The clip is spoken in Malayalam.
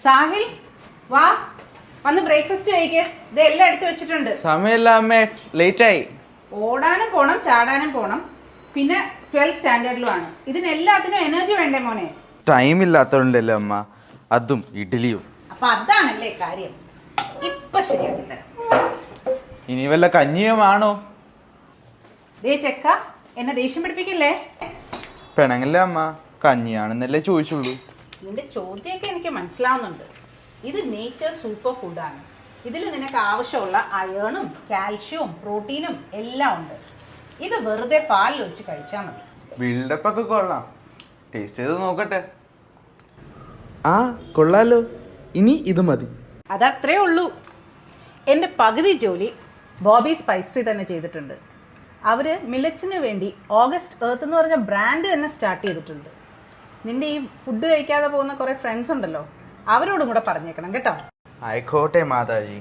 സാഹിൽ വാ വന്ന് ബ്രേക്ക്ഫാസ്റ്റ് കഴിക്ക്. ഇതെല്ലാം എടുത്തു വെച്ചിട്ടുണ്ട്. സമയമില്ല അമ്മേ, ലേറ്റ് ആയി. ഓടാനും പോണം, ചാടാനും പോണം, പിന്നെ 12th സ്റ്റാൻഡേർഡിലും ആണ്. ഇതിനെല്ലാത്തിനും എനർജി വേണ്ടേ മോനെ? ടൈം ഇല്ലാത്തോണ്ടല്ലേ അമ്മ, അതും ഇഡ്ഡലിയും. അപ്പൊ അതാണല്ലേ കാര്യം. ഇപ്പൊ ശരിയാക്കി തരാം. ഇനി വല്ല കഞ്ഞിയുമാണോ? ദേ ചെക്ക, എന്നെ ദേഷ്യം പിടിപ്പിക്കില്ലേ? പെണങ്ങല്ലേ അമ്മ, കഞ്ഞിയാണെന്നല്ലേ ചോദിച്ചുള്ളൂ. നിന്റെ ചോദ്യമൊക്കെ എനിക്ക് മനസ്സിലാവുന്നുണ്ട്. ഇത് നേച്ചർ സൂപ്പർ ഫുഡാണ്. ഇതിൽ നിനക്ക് ആവശ്യമുള്ള അയേണും കാൽഷ്യവും പ്രോട്ടീനും എല്ലാം ഉണ്ട്. ഇത് വെറുതെ പാലിൽ ഒഴിച്ച് കഴിച്ചാൽ മതി. ബിൽഡപ്പ് ഒക്കെ കൊള്ളാം, ടേസ്റ്റ് ചെയ്ത് നോക്കട്ടെ. ആ കൊള്ളാലോ, ഇനി ഇത് മതി. അതത്രേ ഉള്ളൂ. എൻ്റെ പകുതി ജോലി ബോബി സ്പൈസറി തന്നെ ചെയ്തിട്ടുണ്ട്. അവർ മില്ലറ്റ്സിന് വേണ്ടി ഓഗസ്റ്റ് എർത്ത് എന്ന് പറഞ്ഞ ബ്രാൻഡ് തന്നെ സ്റ്റാർട്ട് ചെയ്തിട്ടുണ്ട്. നിന്റെ ഈ ഫുഡ് കഴിക്കാതെ പോകുന്ന കുറേ ഫ്രണ്ട്സ് ഉണ്ടല്ലോ, അവരോടും കൂടെ പറഞ്ഞേക്കണം കേട്ടോ. ആയിക്കോട്ടെ മാതാജി.